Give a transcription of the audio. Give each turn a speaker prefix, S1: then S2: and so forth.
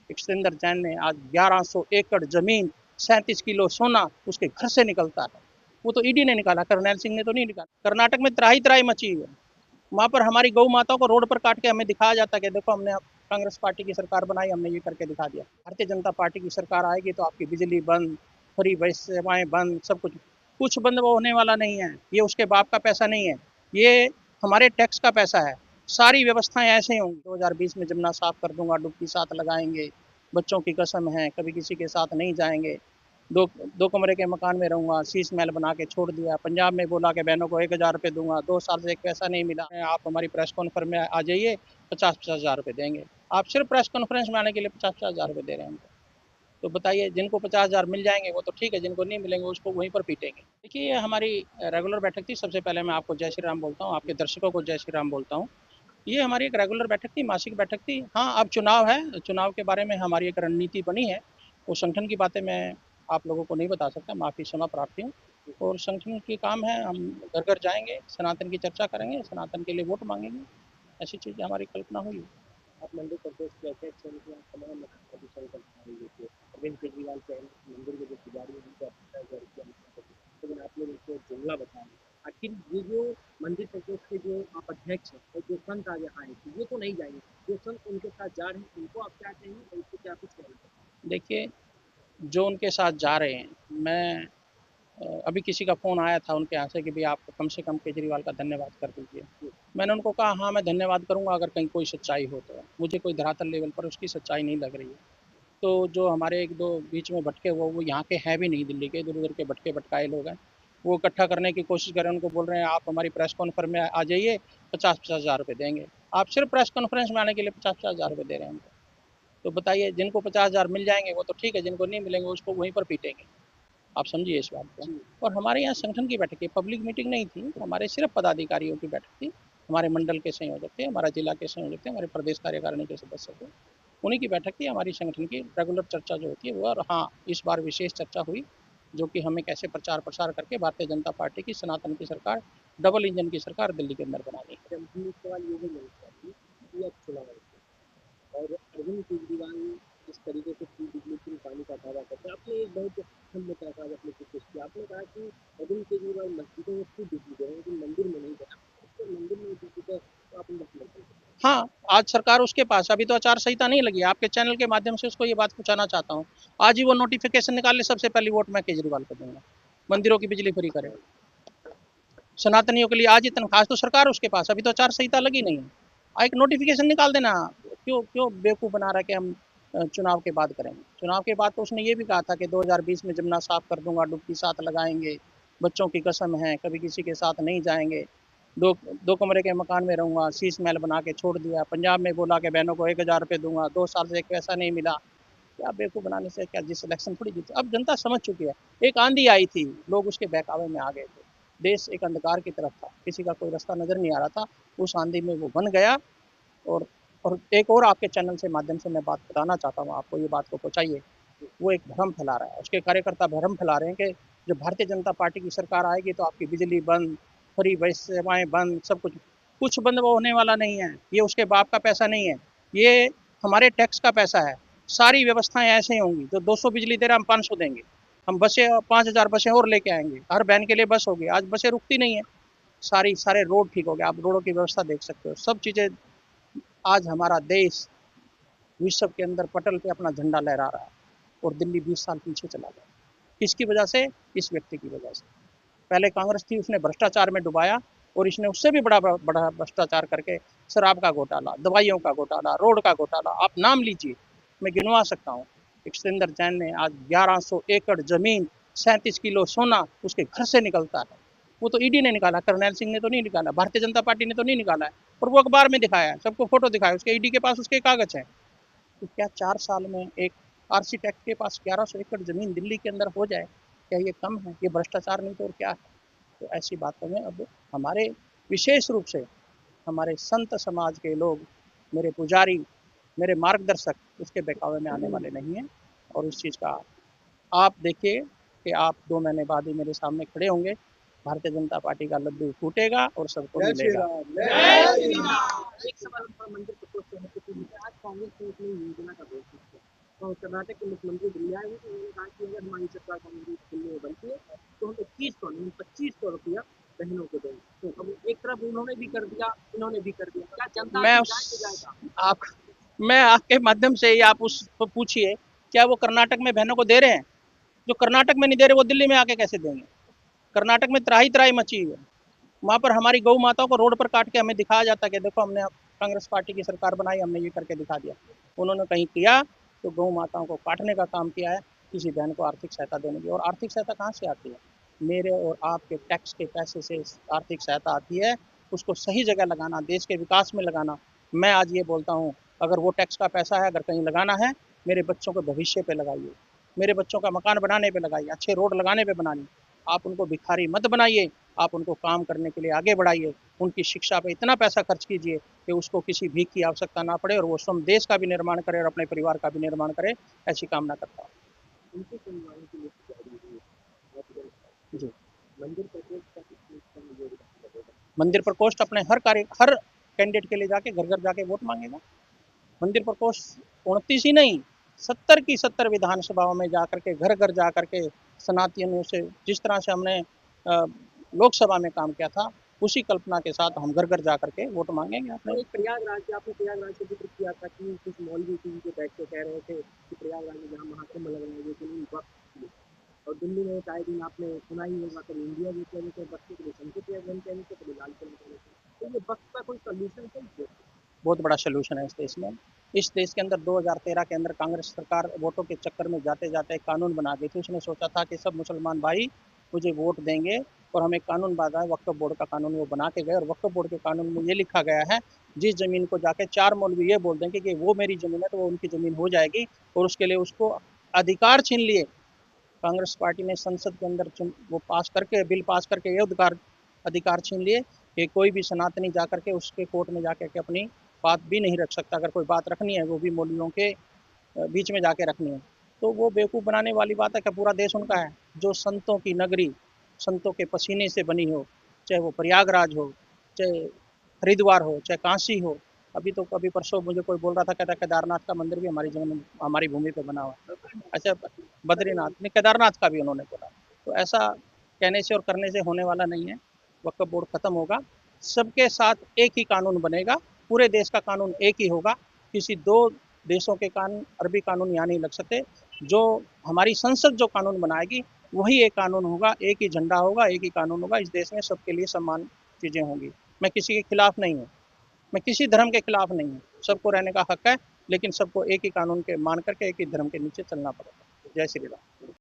S1: Extender Jain ने आज 1100 एकड़ जमीन, 37 किलो सोना उसके घर से निकलता है। वो तो ईडी ने निकाला, करनैल सिंह ने तो नहीं निकाला। कर्नाटक में त्राही त्राही मची है। वहां पर हमारी गौ माताओं को रोड पर काट के हमें दिखाया जाता है कि देखो हमने कांग्रेस पार्टी की सरकार बनाई, हमने ये करके दिखा दिया। भारतीय जनता पार्टी की सरकार आएगी तो आपकी बिजली बंद, फ्री बस सेवाएं बंद, सब कुछ बंद वो होने वाला नहीं है। ये उसके बाप का पैसा नहीं है, ये हमारे टैक्स का पैसा है। सारी व्यवस्थाएं ऐसे ही होंगी। 2020 में जमुना साफ कर दूंगा, डुबकी साथ लगाएंगे, बच्चों की कसम है, कभी किसी के साथ नहीं जाएंगे। दो दो कमरे के मकान में रहूंगा, शीश महल बना के छोड़ दिया। पंजाब में बोला कि बहनों को 1,000 रुपये दूंगा, 2 साल से एक पैसा नहीं मिला। आप हमारी प्रेस कॉन्फ्रेंस में आ जाइए, 50-50 हज़ार रुपये देंगे। आप सिर्फ प्रेस कॉन्फ्रेंस में आने के लिए 50-50 हज़ार रुपये दे रहे हैं। तो बताइए, जिनको 50,000 मिल जाएंगे वो तो ठीक है, जिनको नहीं मिलेंगे उसको वहीं पर पीटेंगे। देखिए, ये हमारी रेगुलर बैठक थी। सबसे पहले मैं आपको जय श्री राम बोलता हूँ, आपके दर्शकों को जय श्री राम बोलता हूँ। ये हमारी एक रेगुलर बैठक थी, मासिक बैठक थी। हाँ, अब चुनाव है, चुनाव के बारे में हमारी एक रणनीति बनी है। वो संगठन की बातें मैं आप लोगों को नहीं बता सकता, माफ़ी क्षमा प्रार्थी हूँ। और संगठन की काम है, हम घर घर जाएंगे, सनातन की चर्चा करेंगे, सनातन के लिए वोट मांगेंगे। ऐसी चीज़ हमारी कल्पना हुई।
S2: आप मध्य प्रदेश के अध्यक्ष हैं, लेकिन आप तमाम प्रदूषण का ध्यान देते अरविंद केजरीवाल के मंदिर के जो पुजारी हैं उनको 58,000 रुपया, लेकिन आप लोग उसको जुमला बता रहे हैं। आखिर ये जो मंदिर प्रदेश के जो आप अध्यक्ष हैं और जो संत आज यहाँ आए थे, ये तो नहीं जाएंगे। जो संत उनके साथ जा रहे हैं उनको आप क्या कहेंगे और उसको क्या कुछ कहना चाहिए?
S1: देखिए, जो उनके साथ जा रहे हैं, मैं अभी किसी का फ़ोन आया था उनके यहाँ से कि भाई आप कम से कम केजरीवाल का धन्यवाद कर दीजिए। मैंने उनको कहा हाँ, मैं धन्यवाद करूँगा अगर कहीं कोई सच्चाई हो तो। मुझे कोई धरातल लेवल पर उसकी सच्चाई नहीं लग रही है। तो जो हमारे एक दो बीच में भटके वो यहाँ के हैं भी नहीं, दिल्ली के, इधर उधर के भटके भटकाए लोग हैं। वो इकट्ठा करने की कोशिश कर रहे हैं, उनको बोल रहे हैं आप हमारी प्रेस कॉन्फ्रेंस में आ जाइए, 50-50 हज़ार रुपये देंगे। आप सिर्फ प्रेस कॉन्फ्रेंस में आने के लिए 50-50 हज़ार रुपये दे रहे हैं उनको। तो बताइए, जिनको 50,000 मिल जाएंगे वो तो ठीक है, जिनको नहीं मिलेंगे उसको वहीं पर पीटेंगे। आप समझिए इस बात को। और हमारे यहाँ संगठन की बैठक है, पब्लिक मीटिंग नहीं थी, हमारे सिर्फ पदाधिकारियों की बैठक थी। हमारे मंडल के संयोजक थे, हमारा जिला के संयोजक थे, हमारे प्रदेश कार्यकारिणी के सदस्य थे, उन्हीं की बैठक थी। हमारी संगठन की रेगुलर चर्चा जो होती है वो। और हाँ, इस बार विशेष चर्चा हुई जो कि हमें कैसे प्रचार प्रसार करके भारतीय जनता पार्टी की सनातन की सरकार, डबल इंजन की सरकार दिल्ली के अंदर बनानी है।
S2: सवाल ये भी नहीं चाहिए कि अब चुनाव और अरविंद केजरीवाल जिस तरीके से फ्री बिजली फ्री पानी का दावा करते हैं, आपने एक बहुत अहम मुद्दा का आपने कोशिश किया। आपने कहा कि अरविंद केजरीवाल मस्जिदों में फ्री बिजली दे रहे हैं लेकिन मंदिर में नहीं दे रहे। मंदिर में बिजली का तो आप मतलब
S1: हाँ, आज सरकार उसके पास, अभी तो आचार संहिता नहीं लगी है। आपके चैनल के माध्यम से उसको ये बात पहुंचाना चाहता हूँ। आज ही वो नोटिफिकेशन निकाल ले, सबसे पहली वोट मैं केजरीवाल को दूंगा, मंदिरों की बिजली फ्री करे। सनातनियों के लिए आज ही तनख्वाह, तो सरकार उसके पास, अभी तो आचार संहिता लगी नहीं है। एक नोटिफिकेशन निकाल देना। क्यों क्यों बेवकूफ़ बना रहा है कि हम चुनाव के बाद करेंगे। चुनाव के बाद तो उसने ये भी कहा था कि 2020 में जमुना साफ कर दूंगा, डुबकी साथ लगाएंगे, बच्चों की कसम है, कभी किसी के साथ नहीं जाएंगे। दो दो कमरे के मकान में रहूंगा, शीश महल बना के छोड़ दिया। पंजाब में बोला कि बहनों को 1,000 रुपये दूंगा, 2 साल से एक पैसा नहीं मिला। क्या बेवकूफ़ बनाने से क्या, जिस इलेक्शन थोड़ी जीते। अब जनता समझ चुकी है। एक आंधी आई थी, लोग उसके बहकावे में आ गए थे। देश एक अंधकार की तरफ था, किसी का कोई रास्ता नजर नहीं आ रहा था। उस आंधी में वो बन गया। और और एक और आपके चैनल से माध्यम से मैं बात बताना चाहता हूँ आपको, ये बात को पहुँचाइए। वो एक भ्रम फैला रहा है, उसके कार्यकर्ता भ्रम फैला रहे हैं कि जो भारतीय जनता पार्टी की सरकार आएगी तो आपकी बिजली बंद, फ्री बस सेवाएं बंद, सब कुछ बंद वो होने वाला नहीं है। ये उसके बाप का पैसा नहीं है, ये हमारे टैक्स का पैसा है। सारी व्यवस्थाएं ऐसे ही होंगी, जो 200 बिजली दे रहा हम 500 देंगे। हम बसें 5,000 बसें और लेके आएंगे, हर बहन के लिए बस होगी। आज बसें रुकती नहीं है। सारे रोड ठीक हो गए, आप रोडों की व्यवस्था देख सकते हो, सब चीज़ें। आज हमारा देश विश्व के अंदर पटल पे अपना झंडा लहरा रहा है, और दिल्ली 20 साल पीछे चला गया। किसकी वजह से? इस व्यक्ति की वजह से। पहले कांग्रेस थी, उसने भ्रष्टाचार में डुबाया, और इसने उससे भी बड़ा बड़ा भ्रष्टाचार करके शराब का घोटाला, दवाइयों का घोटाला, रोड का घोटाला, आप नाम लीजिए, मैं गिनवा सकता हूँ। एक्सटेंडर जैन ने आज 1100 एकड़ जमीन, 37 किलो सोना उसके घर से निकलता है। वो तो ईडी ने निकाला, करनैल सिंह ने तो नहीं निकाला, भारतीय जनता पार्टी ने तो नहीं निकाला है। और वो अखबार में दिखाया है, सबको फोटो दिखाया, उसके ईडी के पास उसके कागज हैं। तो क्या 4 साल में एक आर्किटेक्ट के पास 1100 एकड़ जमीन दिल्ली के अंदर हो जाए, क्या ये कम है? ये भ्रष्टाचार नहीं तो और क्या है? तो ऐसी बातों में अब हमारे, विशेष रूप से हमारे संत समाज के लोग, मेरे पुजारी, मेरे मार्गदर्शक उसके बहकावे में आने वाले नहीं हैं। और इस चीज़ का आप देखिए कि आप 2 महीने बाद ही मेरे सामने खड़े होंगे, भारतीय जनता पार्टी का लड्डू फूटेगा और सबको मिलेगा।
S2: एक सवाल पर मंदिर प्रकोष्ठ से है कि आज कांग्रेस ने अपनी योजना का घोषित किया कर्नाटक के मुख्यमंत्री दिल्ली आए हैं, तो उन्होंने कहा कि अगर हमारी सरकार कांग्रेस दिल्ली में बनती है तो हम 2100 नहीं 2500 रुपया बहनों को देंगे। तो अब एक तरफ उन्होंने भी कर दिया, इन्होंने भी कर दिया, क्या जनता
S1: मैं
S2: आखिर
S1: उस
S2: जाएगा?
S1: आप मैं आपके माध्यम से ही आप उसको पूछिए, क्या वो कर्नाटक में बहनों को दे रहे हैं? जो कर्नाटक में नहीं दे रहे वो दिल्ली में आके कैसे देंगे? कर्नाटक में त्राही त्राही मची हुई है। वहाँ पर हमारी गौ माताओं को रोड पर काट के हमें दिखाया जाता है कि देखो हमने कांग्रेस पार्टी की सरकार बनाई, हमने ये करके दिखा दिया। उन्होंने कहीं किया तो गौ माताओं को काटने का काम किया है, किसी बहन को आर्थिक सहायता देने की। और आर्थिक सहायता कहाँ से आती है? मेरे और आपके टैक्स के पैसे से आर्थिक सहायता आती है। उसको सही जगह लगाना, देश के विकास में लगाना। मैं आज ये बोलता हूँ, अगर वो टैक्स का पैसा है, अगर कहीं लगाना है, मेरे बच्चों के भविष्य पे लगाइए, मेरे बच्चों का मकान बनाने पे लगाइए, अच्छे रोड लगाने पे बनाइए। आप उनको भिखारी मत बनाइए, आप उनको काम करने के लिए आगे बढ़ाइए। उनकी शिक्षा पे इतना पैसा खर्च कीजिए कि उसको किसी भीख की आवश्यकता ना पड़े और वो स्वयं देश का भी निर्माण करे और अपने परिवार का भी निर्माण करे। ऐसी कामना करता हूँ।
S2: उनके परिवारों के लिए जारी हुई है,
S1: जी।
S2: मंदिर प्रकोष्ठ का कितना योगदान लगेगा?
S1: मंदिर प्रकोष्ठ अपने हर कैंडिडेट के लिए जाके घर घर जाके वोट मांगेगा। मंदिर प्रकोष्ठ 29 ही नहीं, 70 की 70 विधानसभाओं में जाकर के घर घर जा करके सनातनियों से जिस तरह से हमने लोकसभा में काम किया था, उसी कल्पना के साथ हम घर घर जा करके वोट मांगेंगे अपने।
S2: और एक प्रयागराज के आपने प्रयागराज का जिक्र किया था कि कुछ मौलवी टीवी पे बैठ के कह रहे थे कि प्रयागराज में जहाँ महाकुंभ लग रहा है वो तो नहीं वक्त, और दिल्ली में एक आए दिन आपने सुना ही होगा, कभी इंडिया गेट कहने से बच्चे के लिए संसद भवन कहने से, कभी लाल किला कहने से। तो ये वक्त का कोई सोल्यूशन है?
S1: बहुत बड़ा सोल्यूशन है इस देश में। इस देश के अंदर 2013 के अंदर कांग्रेस सरकार वोटों के चक्कर में जाते जाते एक कानून बना दी थी। उसने सोचा था कि सब मुसलमान भाई मुझे वोट देंगे और हमें कानून बांधा है, वक्फ बोर्ड का कानून वो बना के गए। और वक्फ बोर्ड के कानून में ये लिखा गया है, जिस जमीन को जाके 4 मौलवी ये बोल देंगे कि वो मेरी जमीन है तो वो उनकी जमीन हो जाएगी। और उसके लिए उसको अधिकार छीन लिए। कांग्रेस पार्टी ने संसद के अंदर वो पास करके बिल पास करके ये अधिकार छीन लिए कि कोई भी सनातनी जाकर के उसके कोर्ट में जाकर के अपनी बात भी नहीं रख सकता। अगर कोई बात रखनी है वो भी मौलवियों के बीच में जाके रखनी है। तो वो बेवकूफ़ बनाने वाली बात है कि पूरा देश उनका है। जो संतों की नगरी, संतों के पसीने से बनी हो, चाहे वो प्रयागराज हो, चाहे हरिद्वार हो, चाहे काशी हो। अभी तो कभी परसों मुझे कोई बोल रहा था, कहता केदारनाथ का मंदिर भी हमारी जमीन हमारी भूमि पे बना हुआ है। अच्छा, बद्रीनाथ नहीं, केदारनाथ का भी उन्होंने बोला। तो ऐसा कहने से और करने से होने वाला नहीं है। वक्फ बोर्ड खत्म होगा, सबके साथ एक ही कानून बनेगा, पूरे देश का कानून एक ही होगा। किसी दो देशों के कानून, अरबी कानून यहाँ नहीं लग सकते। जो हमारी संसद जो कानून बनाएगी वही एक कानून होगा, एक ही झंडा होगा, एक ही कानून होगा। इस देश में सबके लिए समान चीज़ें होंगी। मैं किसी के खिलाफ नहीं हूँ, मैं किसी धर्म के खिलाफ नहीं हूँ। सबको रहने का हक है, लेकिन सबको एक ही कानून के मान करके एक ही धर्म के नीचे चलना पड़ेगा। जय श्री राम।